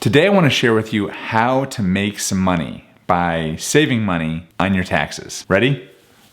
Today I want to share with you how to make some money by saving money on your taxes. Ready?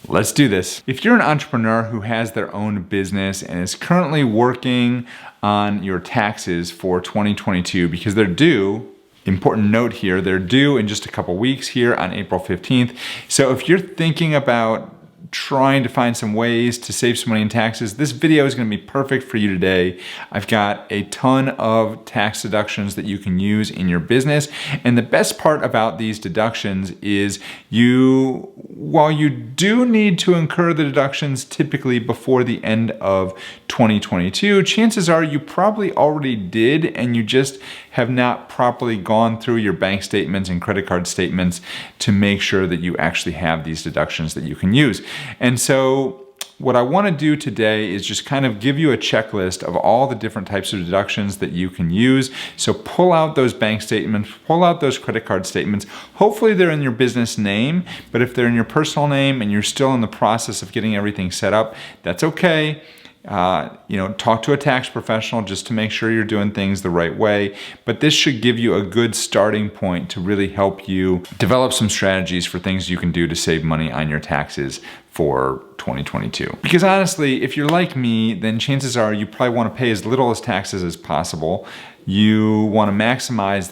Let's do this. If you're an entrepreneur who has their own business and is currently working on your taxes for 2022 because they're due, important note here, they're due in just a couple weeks here on April 15th. So if you're thinking about trying to find some ways to save some money in taxes, this video is going to be perfect for you today. I've got a ton of tax deductions that you can use in your business. And the best part about these deductions is while you do need to incur the deductions typically before the end of 2022, chances are you probably already did and you just have not properly gone through your bank statements and credit card statements to make sure that you actually have these deductions that you can use. And so what I want to do today is just kind of give you a checklist of all the different types of deductions that you can use. So pull out those bank statements, pull out those credit card statements. Hopefully they're in your business name, but if they're in your personal name and you're still in the process of getting everything set up, that's okay. Talk to a tax professional just to make sure you're doing things the right way. But this should give you a good starting point to really help you develop some strategies for things you can do to save money on your taxes for 2022. Because honestly, if you're like me, then chances are you probably want to pay as little as taxes as possible. You want to maximize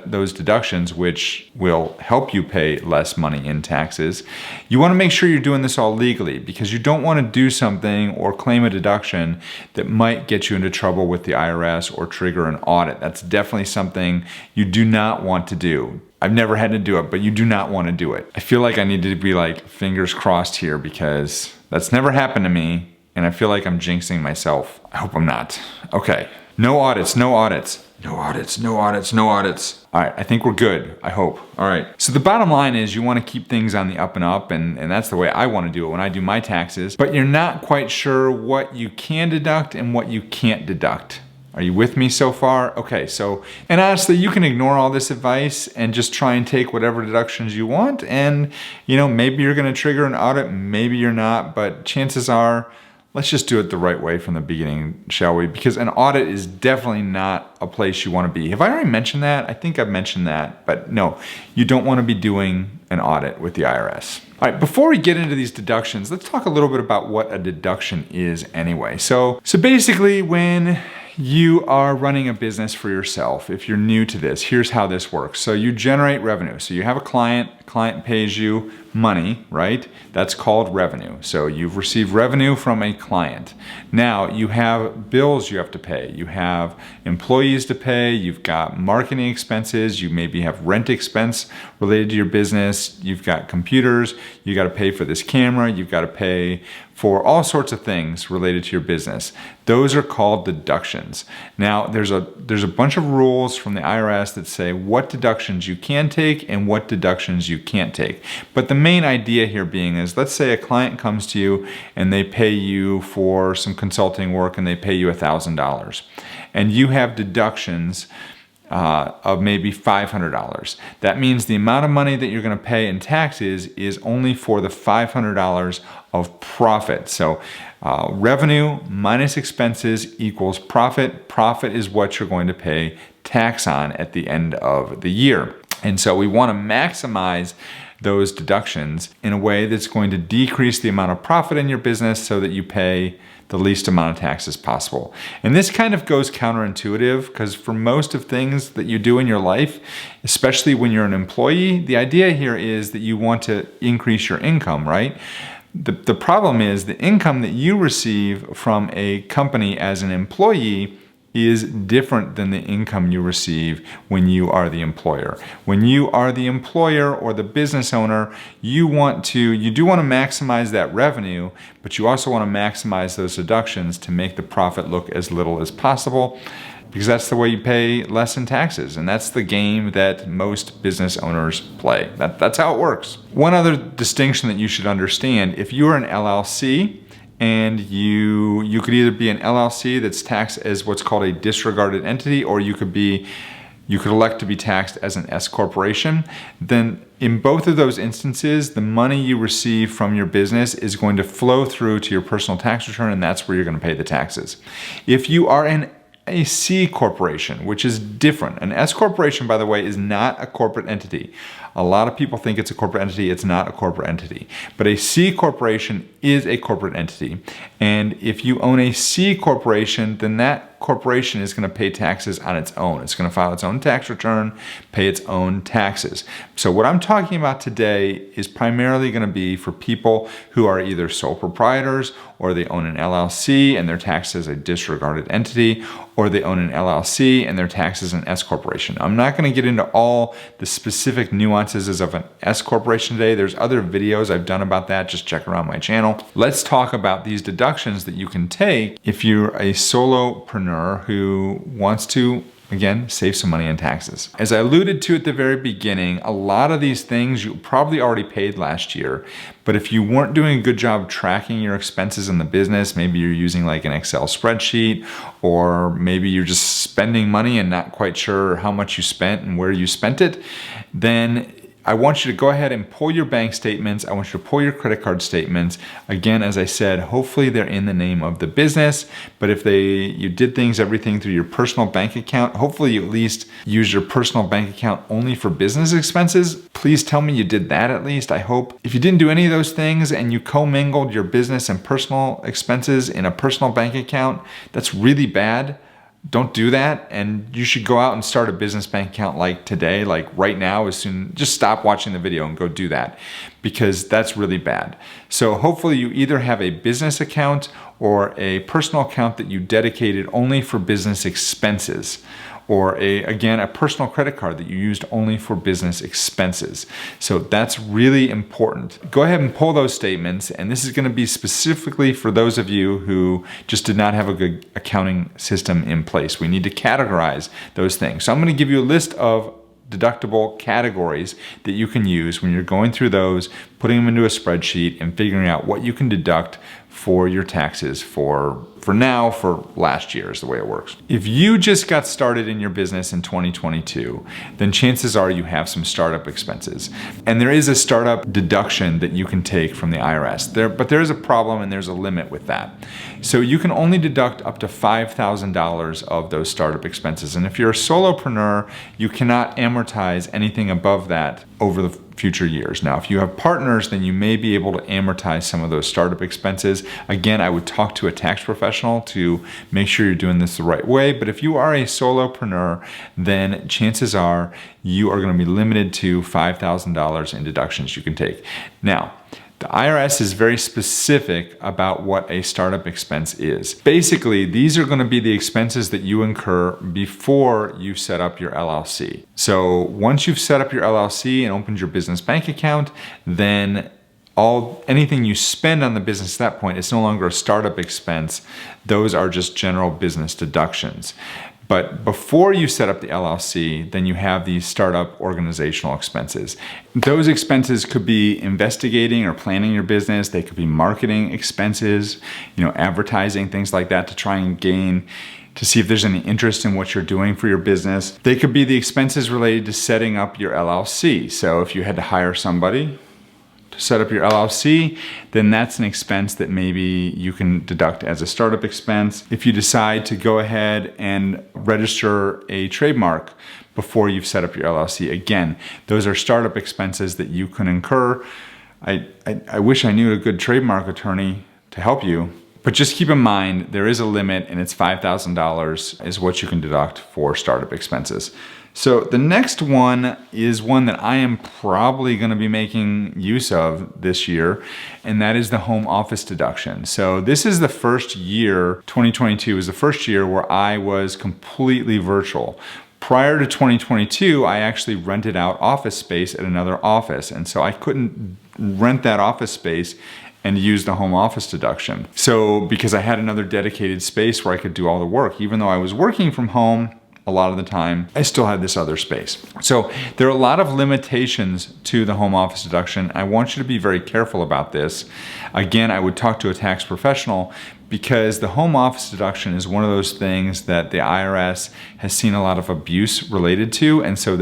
those deductions, which will help you pay less money in taxes. You want to make sure you're doing this all legally because you don't want to do something or claim a deduction that might get you into trouble with the IRS or trigger an audit. That's definitely something you do not want to do. I've never had to do it, but you do not want to do it. I feel like I need to be like fingers crossed here because that's never happened to me and I feel like I'm jinxing myself. I hope I'm not. Okay. No audits, no audits. No audits, no audits, no audits. All right, I think we're good, I hope. All right, so the bottom line is you want to keep things on the up and up, and that's the way I want to do it when I do my taxes, but you're not quite sure what you can deduct and what you can't deduct. Are you with me so far? Okay, and honestly, you can ignore all this advice and just try and take whatever deductions you want, and maybe you're gonna trigger an audit, maybe you're not, but chances are, let's just do it the right way from the beginning, shall we? Because an audit is definitely not a place you want to be. Have I already mentioned that? I think I've mentioned that, but no, you don't want to be doing an audit with the IRS. All right, before we get into these deductions, let's talk a little bit about what a deduction is anyway. So basically when you are running a business for yourself, if you're new to this, here's how this works. So you generate revenue. So you have a client pays you money, right? That's called revenue. So you've received revenue from a client. Now you have bills you have to pay. You have employees to pay. You've got marketing expenses. You maybe have rent expense related to your business. You've got computers. You got to pay for this camera. You've got to pay for all sorts of things related to your business. Those are called deductions. Now there's a bunch of rules from the IRS that say what deductions you can take and what deductions you can't take. But the main idea here being is, let's say a client comes to you and they pay you for some consulting work and they pay you $1,000 and you have deductions of maybe $500. That means the amount of money that you're going to pay in taxes is only for the $500 of profit. So revenue minus expenses equals profit. Profit is what you're going to pay tax on at the end of the year. And so we want to maximize those deductions in a way that's going to decrease the amount of profit in your business so that you pay the least amount of taxes possible. And this kind of goes counterintuitive because for most of things that you do in your life, especially when you're an employee, the idea here is that you want to increase your income, right? The problem is the income that you receive from a company as an employee is different than the income you receive when you are the employer. When you are the employer or the business owner, you do want to maximize that revenue, but you also want to maximize those deductions to make the profit look as little as possible because that's the way you pay less in taxes. And that's the game that most business owners play. That's how it works. One other distinction that you should understand, if you are an LLC, and you could either be an LLC that's taxed as what's called a disregarded entity, or you could elect to be taxed as an S corporation. Then in both of those instances, the money you receive from your business is going to flow through to your personal tax return, and that's where you're going to pay the taxes. If you are an a C corporation, which is different. An S corporation, by the way, is not a corporate entity. A lot of people think it's a corporate entity. It's not a corporate entity. But a C corporation is a corporate entity. And if you own a C corporation, then that corporation is going to pay taxes on its own. It's going to file its own tax return, pay its own taxes. So what I'm talking about today is primarily going to be for people who are either sole proprietors, or they own an LLC and they're taxed as a disregarded entity, or they own an LLC and they're taxed as an S corporation. I'm not going to get into all the specific nuances of an S corporation today. There's other videos I've done about that. Just check around my channel. Let's talk about these deductions that you can take if you're a solopreneur who wants to, again, save some money on taxes. As I alluded to at the very beginning, a lot of these things you probably already paid last year, but if you weren't doing a good job tracking your expenses in the business, maybe you're using like an Excel spreadsheet, or maybe you're just spending money and not quite sure how much you spent and where you spent it, then I want you to go ahead and pull your bank statements. I want you to pull your credit card statements. Again, as I said, hopefully they're in the name of the business, but if you did everything through your personal bank account, hopefully you at least use your personal bank account only for business expenses. Please tell me you did that at least, I hope. If you didn't do any of those things and you commingled your business and personal expenses in a personal bank account, that's really bad. Don't do that, and you should go out and start a business bank account like today, like right now, just stop watching the video and go do that, because that's really bad. So hopefully you either have a business account or a personal account that you dedicated only for business expenses, or again, a personal credit card that you used only for business expenses. So that's really important. Go ahead and pull those statements, and this is going to be specifically for those of you who just did not have a good accounting system in place. We need to categorize those things. So I'm going to give you a list of deductible categories that you can use when you're going through those, putting them into a spreadsheet and figuring out what you can deduct for your taxes for last year is the way it works. If you just got started in your business in 2022, then chances are you have some startup expenses. And there is a startup deduction that you can take from the IRS. But there is a problem and there's a limit with that. So you can only deduct up to $5,000 of those startup expenses. And if you're a solopreneur, you cannot amortize anything above that over the future years. Now, if you have partners, then you may be able to amortize some of those startup expenses. Again, I would talk to a tax professional to make sure you're doing this the right way. But if you are a solopreneur, then chances are you are going to be limited to $5,000 in deductions you can take. Now, the IRS is very specific about what a startup expense is. Basically, these are going to be the expenses that you incur before you set up your LLC. So once you've set up your LLC and opened your business bank account, then anything you spend on the business at that point, it's no longer a startup expense. Those are just general business deductions. But before you set up the LLC, then you have these startup organizational expenses. Those expenses could be investigating or planning your business. They could be marketing expenses, advertising, things like that to try and to see if there's any interest in what you're doing for your business. They could be the expenses related to setting up your LLC. So if you had to hire somebody to set up your LLC, then that's an expense that maybe you can deduct as a startup expense. If you decide to go ahead and register a trademark before you've set up your LLC, again, those are startup expenses that you can incur. I wish I knew a good trademark attorney to help you, but just keep in mind there is a limit, and it's $5,000 is what you can deduct for startup expenses. So the next one is one that I am probably going to be making use of this year, and that is the home office deduction. So this is the first year, 2022 is the first year where I was completely virtual. Prior to 2022, I actually rented out office space at another office, and so I couldn't rent that office space and use the home office deduction. So because I had another dedicated space where I could do all the work, even though I was working from home, a lot of the time, I still had this other space. So there are a lot of limitations to the home office deduction. I want you to be very careful about this. Again, I would talk to a tax professional, because the home office deduction is one of those things that the IRS has seen a lot of abuse related to, and so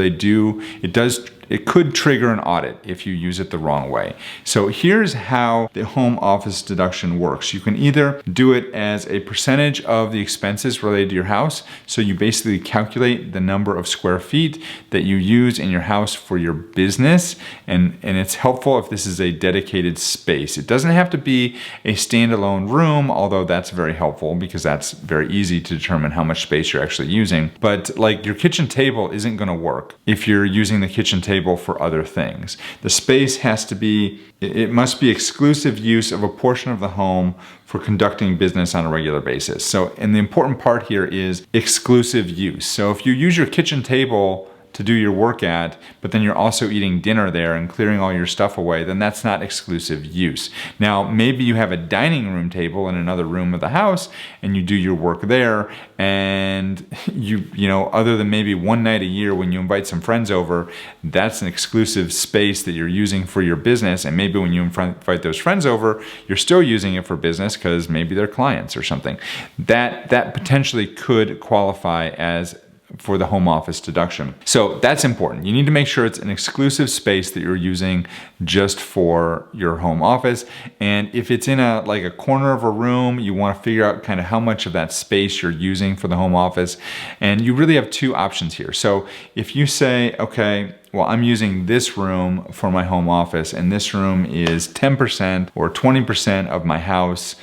it could trigger an audit if you use it the wrong way. So here's how the home office deduction works. You can either do it as a percentage of the expenses related to your house. So you basically calculate the number of square feet that you use in your house for your business. And it's helpful if this is a dedicated space. It doesn't have to be a standalone room, although that's very helpful because that's very easy to determine how much space you're actually using. But like your kitchen table isn't going to work if you're using the kitchen table for other things. The space it must be exclusive use of a portion of the home for conducting business on a regular basis. So, and the important part here is exclusive use. So if you use your kitchen table to do your work at, but then you're also eating dinner there and clearing all your stuff away, then that's not exclusive use. Now, maybe you have a dining room table in another room of the house and you do your work there, and you know, other than maybe one night a year when you invite some friends over, that's an exclusive space that you're using for your business. And maybe when you invite those friends over, you're still using it for business because maybe they're clients or something. That potentially could qualify as for the home office deduction. So that's important. You need to make sure it's an exclusive space that you're using just for your home office. And if it's in like a corner of a room, you want to figure out kind of how much of that space you're using for the home office. And you really have two options here. So if you say, okay, well, I'm using this room for my home office and this room is 10% or 20% of my house,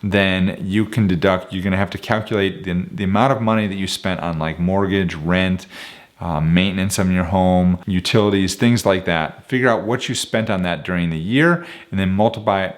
then you can deduct, you're gonna have to calculate the amount of money that you spent on like mortgage, rent, maintenance of your home, utilities, things like that. Figure out what you spent on that during the year and then multiply it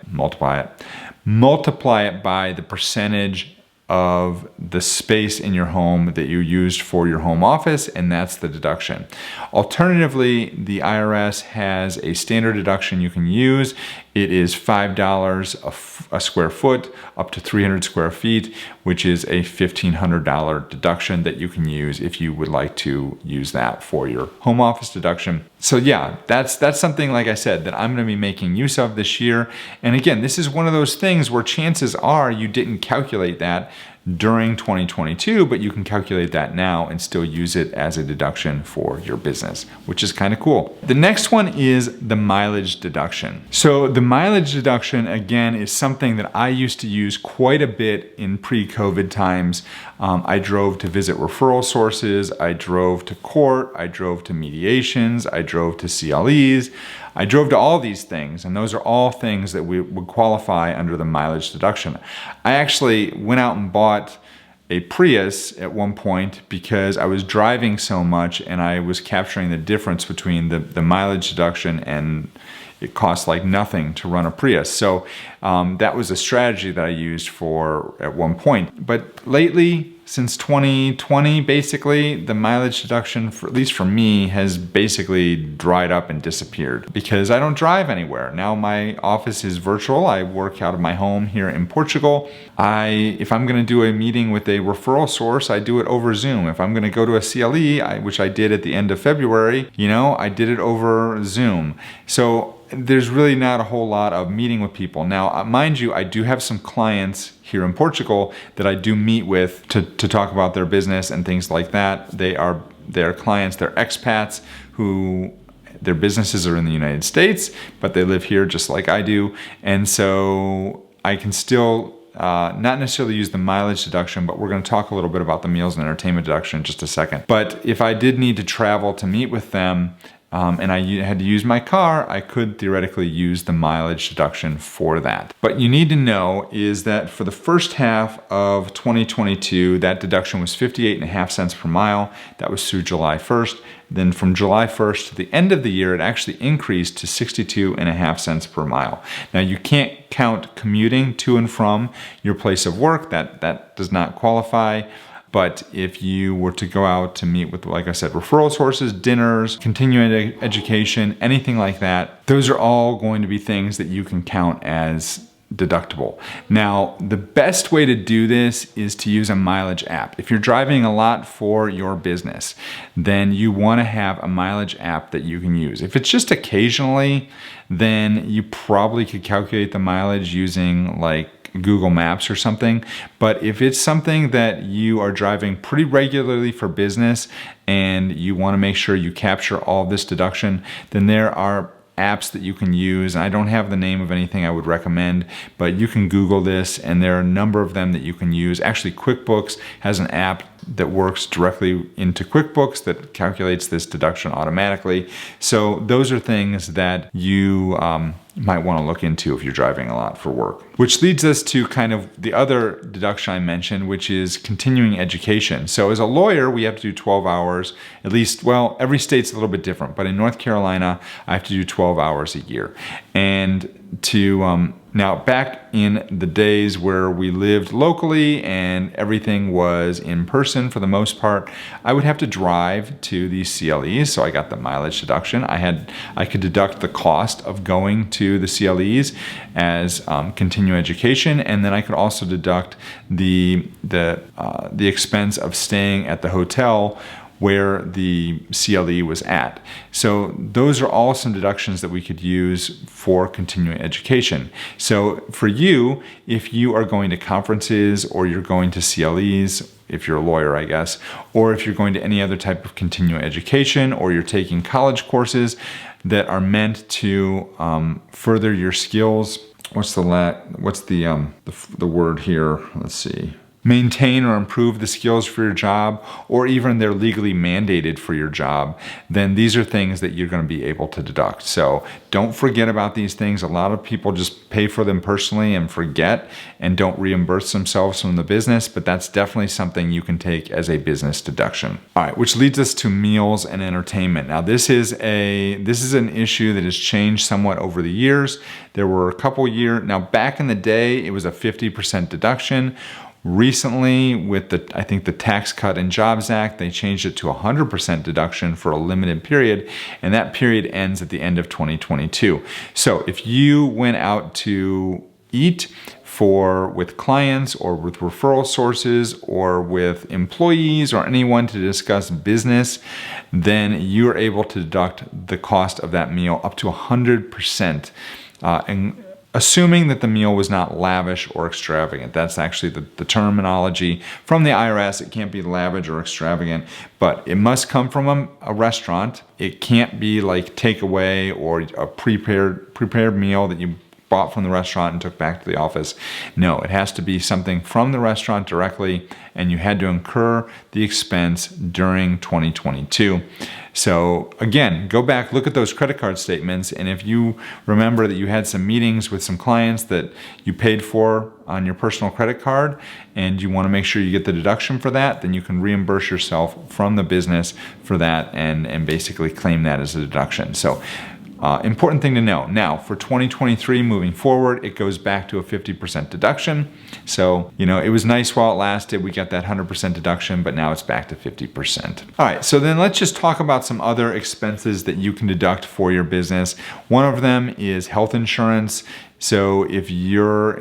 by the percentage of the space in your home that you used for your home office, and that's the deduction. Alternatively, the IRS has a standard deduction you can use. It is $5 a square foot up to 300 square feet, which is a $1,500 deduction that you can use if you would like to use that for your home office deduction. So yeah, that's something, like I said, that I'm going to be making use of this year. And again, this is one of those things where chances are you didn't calculate that during 2022, but you can calculate that now and still use it as a deduction for your business, which is kind of cool. The next one is the mileage deduction. So the mileage deduction, again, is something that I used to use quite a bit in pre-COVID times. I drove to visit referral sources, I drove to court, I drove to mediations, I drove to CLEs, I drove to all these things, and those are all things that would qualify under the mileage deduction. I actually went out and bought a Prius at one point because I was driving so much and I was capturing the difference between the mileage deduction, and it costs like nothing to run a Prius. So that was a strategy that I used at one point. But lately, since 2020, basically, the mileage deduction, at least for me, has basically dried up and disappeared because I don't drive anywhere. Now my office is virtual. I work out of my home here in Portugal. If I'm gonna do a meeting with a referral source, I do it over Zoom. If I'm gonna go to a CLE, which I did at the end of February, I did it over Zoom. So there's really not a whole lot of meeting with people. Now, mind you, I do have some clients here in Portugal that I do meet with to talk about their business and things like that. They're clients, they're expats who their businesses are in the United States, but they live here just like I do. And so I can still not necessarily use the mileage deduction, but we're going to talk a little bit about the meals and entertainment deduction in just a second. But if I did need to travel to meet with them, and I had to use my car, I could theoretically use the mileage deduction for that. But you need to know is that for the first half of 2022, that deduction was 58.5 cents per mile. That was through July 1st. Then from July 1st to the end of the year, it actually increased to 62.5 cents per mile. Now you can't count commuting to and from your place of work. That does not qualify. But if you were to go out to meet with, like I said, referral sources, dinners, continuing education, anything like that, those are all going to be things that you can count as deductible. Now, the best way to do this is to use a mileage app. If you're driving a lot for your business, then you want to have a mileage app that you can use. If it's just occasionally, then you probably could calculate the mileage using like like Google Maps or something. But if it's something that you are driving pretty regularly for business and you want to make sure you capture all of this deduction, then there are apps that you can use. And I don't have the name of anything I would recommend, but you can Google this and there are a number of them that you can use. Actually, QuickBooks has an app that works directly into QuickBooks that calculates this deduction automatically. So those are things that you might want to look into if you're driving a lot for work. Which leads us to kind of the other deduction I mentioned, which is continuing education. So as a lawyer, we have to do 12 hours, at least, well, every state's a little bit different, but in North Carolina, I have to do 12 hours a year. And to now, back in the days where we lived locally and everything was in person for the most part, I would have to drive to these CLEs. So I got the mileage deduction. I could deduct the cost of going to the CLEs as continuing education, and then I could also deduct the expense of staying at the hotel where the CLE was at. So those are all some deductions that we could use for continuing education. So for you, if you are going to conferences or you're going to CLEs, if you're a lawyer, I guess, or if you're going to any other type of continuing education, or you're taking college courses that are meant to further your skills. What's the word here? Let's see. Maintain or improve the skills for your job, or even they're legally mandated for your job, then these are things that you're going to be able to deduct. So don't forget about these things. A lot of people just pay for them personally and forget and don't reimburse themselves from the business, but that's definitely something you can take as a business deduction. All right, which leads us to meals and entertainment. Now this is an issue that has changed somewhat over the years. There were a couple years, now back in the day, it was a 50% deduction. Recently, with the Tax Cut and Jobs Act, they changed it to 100% deduction for a limited period, and that period ends at the end of 2022. So if you went out to eat with clients or with referral sources or with employees or anyone to discuss business, then you're able to deduct the cost of that meal up to 100%. And assuming that the meal was not lavish or extravagant. That's actually the terminology from the IRS. It can't be lavish or extravagant, but it must come from a restaurant. It can't be like takeaway or a prepared meal that you bought from the restaurant and took back to the office. No, it has to be something from the restaurant directly, and you had to incur the expense during 2022. So again, go back, look at those credit card statements, and if you remember that you had some meetings with some clients that you paid for on your personal credit card, and you want to make sure you get the deduction for that, then you can reimburse yourself from the business for that and basically claim that as a deduction. So important thing to know. Now, for 2023 moving forward, it goes back to a 50% deduction. So, it was nice while it lasted. We got that 100% deduction, but now it's back to 50%. All right, so then let's just talk about some other expenses that you can deduct for your business. One of them is health insurance. So if your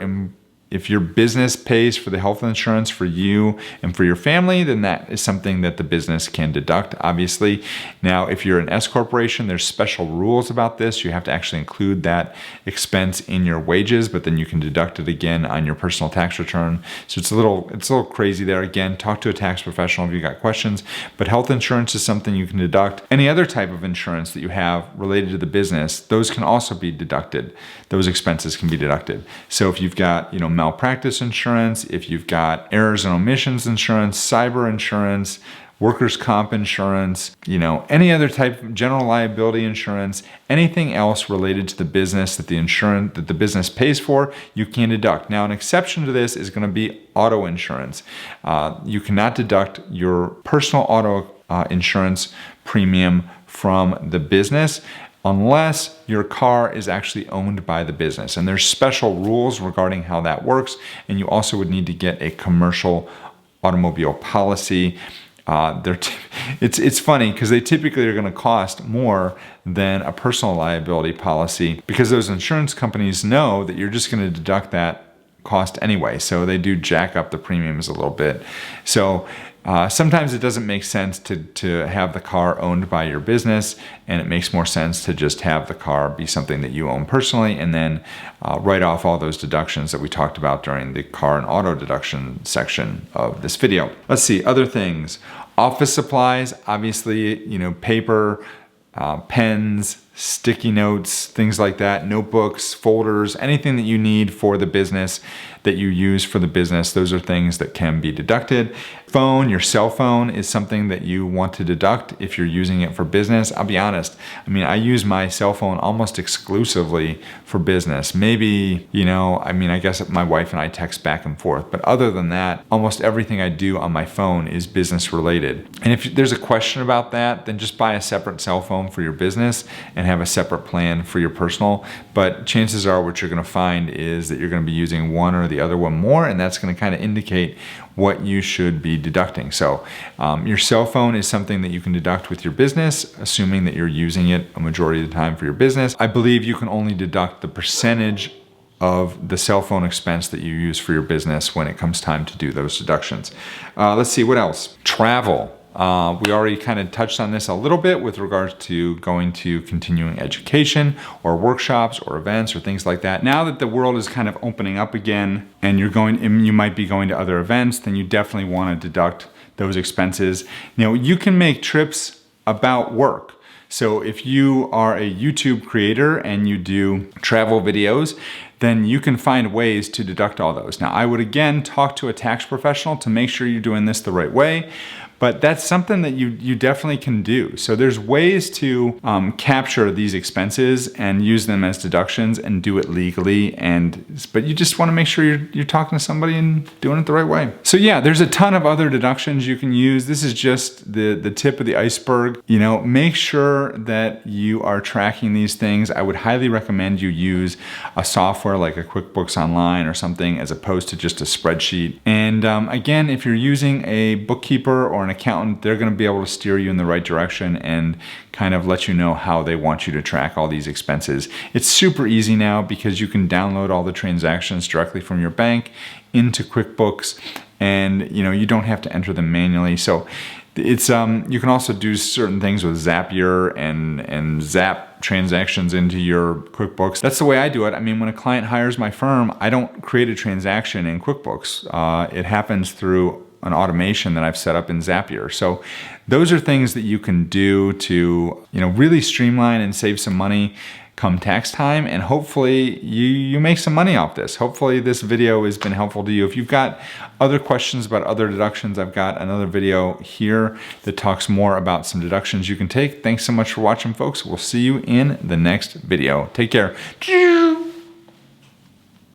business pays for the health insurance for you and for your family, then that is something that the business can deduct, obviously. Now, if you're an S corporation, there's special rules about this. You have to actually include that expense in your wages, but then you can deduct it again on your personal tax return. So it's a little crazy there. Again, talk to a tax professional if you got questions, but health insurance is something you can deduct. Any other type of insurance that you have related to the business, those can also be deducted. Those expenses can be deducted. So if you've got, malpractice insurance, if you've got errors and omissions insurance, cyber insurance, workers' comp insurance, any other type of general liability insurance, anything else related to the business that the business pays for, you can deduct. Now, an exception to this is going to be auto insurance. You cannot deduct your personal auto insurance premium from the business unless your car is actually owned by the business. And there's special rules regarding how that works. And you also would need to get a commercial automobile policy. It's funny because they typically are going to cost more than a personal liability policy because those insurance companies know that you're just going to deduct that cost anyway. So they do jack up the premiums a little bit. So Sometimes it doesn't make sense to have the car owned by your business, and it makes more sense to just have the car be something that you own personally, and then write off all those deductions that we talked about during the car and auto deduction section of this video. Let's see, other things. Office supplies, obviously, paper, pens, sticky notes, things like that, notebooks, folders, anything that you need for the business, that you use for the business, those are things that can be deducted. Phone, your cell phone is something that you want to deduct if you're using it for business. I'll be honest, I use my cell phone almost exclusively for business. Maybe, I guess my wife and I text back and forth, but other than that, almost everything I do on my phone is business related. And if there's a question about that, then just buy a separate cell phone for your business and have a separate plan for your personal. But chances are what you're going to find is that you're going to be using one or the other one more, and that's going to kind of indicate what you should be deducting. So your cell phone is something that you can deduct with your business, assuming that you're using it a majority of the time for your business. I believe you can only deduct the percentage of the cell phone expense that you use for your business when it comes time to do those deductions. Let's see, what else? Travel. We already kind of touched on this a little bit with regards to going to continuing education or workshops or events or things like that. Now that the world is kind of opening up again and you might be going to other events, then you definitely want to deduct those expenses. You can make trips about work. So if you are a YouTube creator and you do travel videos, then you can find ways to deduct all those. Now, I would again talk to a tax professional to make sure you're doing this the right way. But that's something that you definitely can do. So there's ways to capture these expenses and use them as deductions and do it legally. But you just want to make sure you're talking to somebody and doing it the right way. So yeah, there's a ton of other deductions you can use. This is just the tip of the iceberg. Make sure that you are tracking these things. I would highly recommend you use a software like a QuickBooks Online or something as opposed to just a spreadsheet. And again, if you're using a bookkeeper or an accountant, they're going to be able to steer you in the right direction and kind of let you know how they want you to track all these expenses. It's super easy now because you can download all the transactions directly from your bank into QuickBooks, and you don't have to enter them manually. So it's you can also do certain things with Zapier and zap transactions into your QuickBooks. That's the way I do it. When a client hires my firm, I don't create a transaction in QuickBooks. It happens through an automation that I've set up in Zapier. So those are things that you can do to really streamline and save some money come tax time, and hopefully you make some money off this. Hopefully this video has been helpful to you. If you've got other questions about other deductions, I've got another video here that talks more about some deductions you can take. Thanks so much for watching, folks. We'll see you in the next video. Take care.